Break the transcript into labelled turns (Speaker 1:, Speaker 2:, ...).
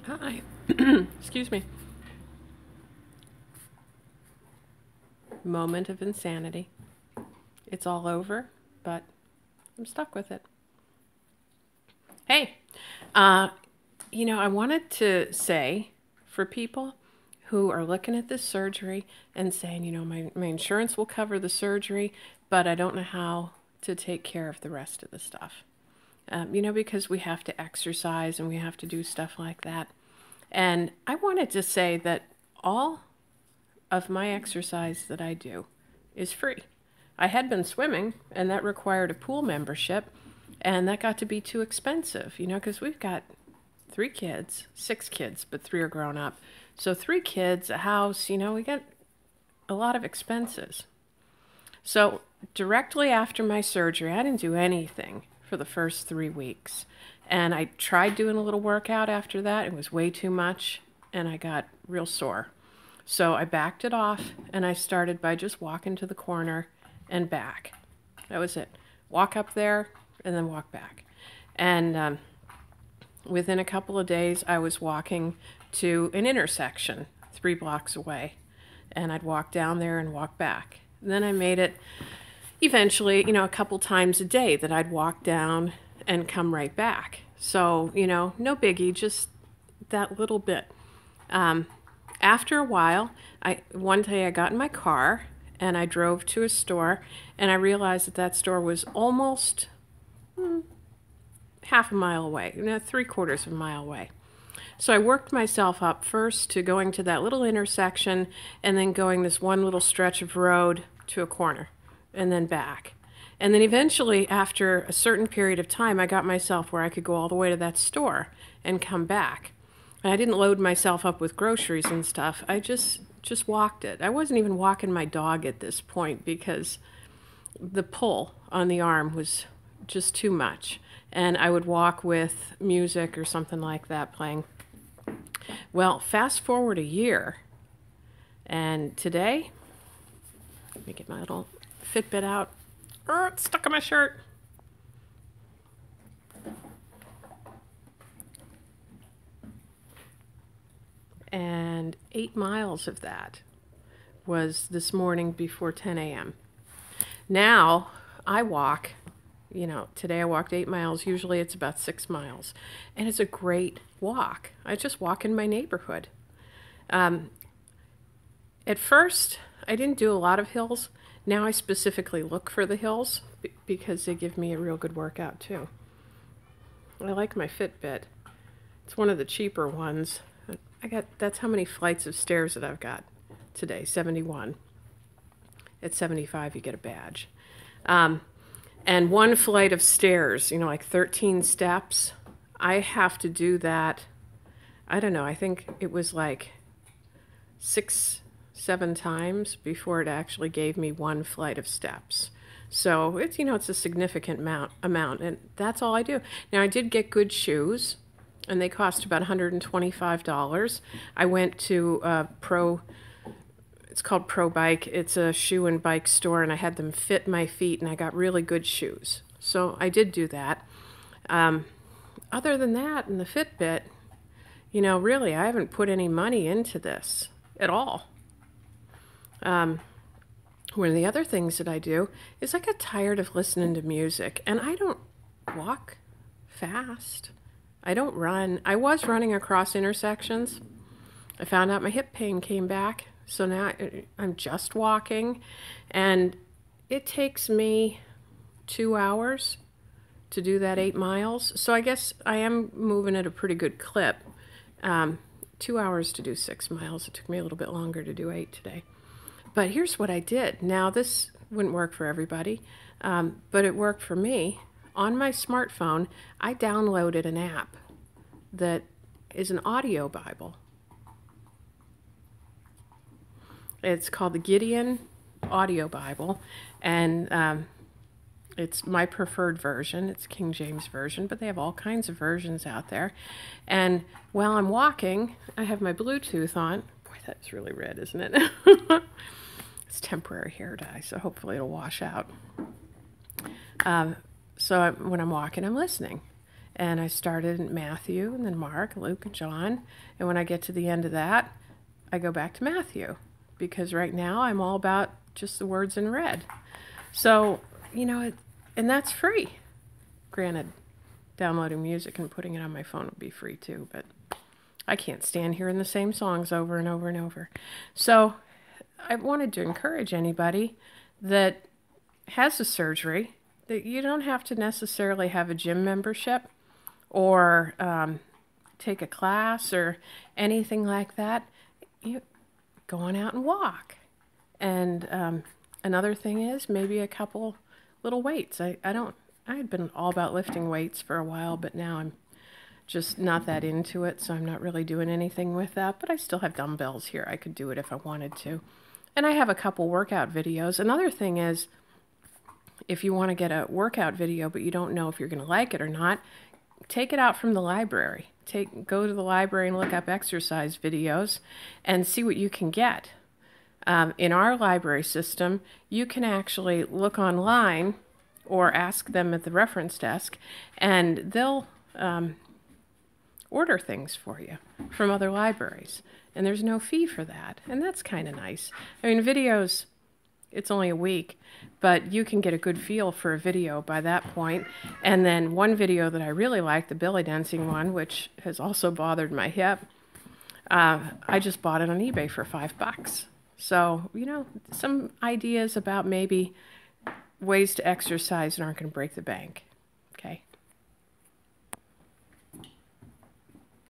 Speaker 1: Hi. Excuse me. Moment of insanity. It's all over, but I'm stuck with it. Hey, uh, I wanted to say for people who are looking at this surgery and saying, my insurance will cover the surgery, but I don't know how to take care of the rest of the stuff. Because we have to exercise and we have to do stuff like that. And I wanted to say that all of my exercise that I do is free. I had been swimming, and that required a pool membership, and that got to be too expensive, because we've got 3 kids, 6 kids, but 3 are grown up. So 3 kids, a house, we got a lot of expenses. So directly after my surgery, I didn't do anything for the first 3 weeks. And I tried doing a little workout after that. It was way too much, and I got real sore. So I backed it off, and I started by just walking to the corner and back. That was it. Walk up there, and then walk back. And within a couple of days, I was walking to an intersection 3 blocks away. And I'd walk down there and walk back. And then I made it eventually, a couple times a day that I'd walk down and come right back. So, no biggie, just that little bit. After a while, one day I got in my car and I drove to a store, and I realized that store was almost half a mile away, 3/4 of a mile away. So I worked myself up first to going to that little intersection and then going this one little stretch of road to a corner and then back. And then eventually, after a certain period of time, I got myself where I could go all the way to that store and come back. And I didn't load myself up with groceries and stuff. I just walked it. I wasn't even walking my dog at this point because the pull on the arm was just too much. And I would walk with music or something like that playing. Well, fast forward a year, and today, let me get my little Fitbit out. It's stuck on my shirt. And 8 miles of that was this morning before 10 a.m. Now I walk, today I walked 8 miles. Usually it's about 6 miles. And it's a great walk. I just walk in my neighborhood. At first, I didn't do a lot of hills. Now I specifically look for the hills because they give me a real good workout too. I like my Fitbit. It's one of the cheaper ones. That's how many flights of stairs that I've got today, 71. At 75, you get a badge. And one flight of stairs, like 13 steps, I have to do that, I don't know, I think it was like 6, 7 times before it actually gave me one flight of steps. So it's, it's a significant amount, and that's all I do. Now, I did get good shoes, and they cost about $125. I went to it's called Pro Bike. It's a shoe and bike store, and I had them fit my feet, and I got really good shoes. So I did do that. Other than that, in the Fitbit, really, I haven't put any money into this at all. One of the other things that I do is I get tired of listening to music, and I don't walk fast. I don't run. I was running across intersections. I found out my hip pain came back, so now I'm just walking, and it takes me 2 hours to do that 8 miles. So I guess I am moving at a pretty good clip. 2 hours to do 6 miles. It took me a little bit longer to do 8 today. But here's what I did. Now, this wouldn't work for everybody, but it worked for me. On my smartphone, I downloaded an app that is an audio Bible. It's called the Gideon Audio Bible, and it's my preferred version. It's King James Version, but they have all kinds of versions out there. And while I'm walking, I have my Bluetooth on. Boy, that's really red, isn't it? It's temporary hair dye, so hopefully it'll wash out. So when I'm walking, I'm listening. And I started in Matthew, and then Mark, Luke, and John. And when I get to the end of that, I go back to Matthew, because right now I'm all about just the words in red. So, and that's free. Granted, downloading music and putting it on my phone would be free too, but I can't stand hearing the same songs over and over and over. So I wanted to encourage anybody that has a surgery that you don't have to necessarily have a gym membership or take a class or anything like that. You go on out and walk. And another thing is maybe a couple little weights. I had been all about lifting weights for a while, but now I'm just not that into it, so I'm not really doing anything with that. But I still have dumbbells here. I could do it if I wanted to. And I have a couple workout videos. Another thing is, if you want to get a workout video but you don't know if you're going to like it or not, take it out from the library. Go to the library and look up exercise videos and see what you can get. In our library system, you can actually look online or ask them at the reference desk, and they'll order things for you from other libraries. And there's no fee for that. And that's kind of nice. I mean, videos, it's only a week, but you can get a good feel for a video by that point. And then one video that I really like, the belly dancing one, which has also bothered my hip, I just bought it on eBay for $5. So, some ideas about maybe ways to exercise that aren't going to break the bank. Okay.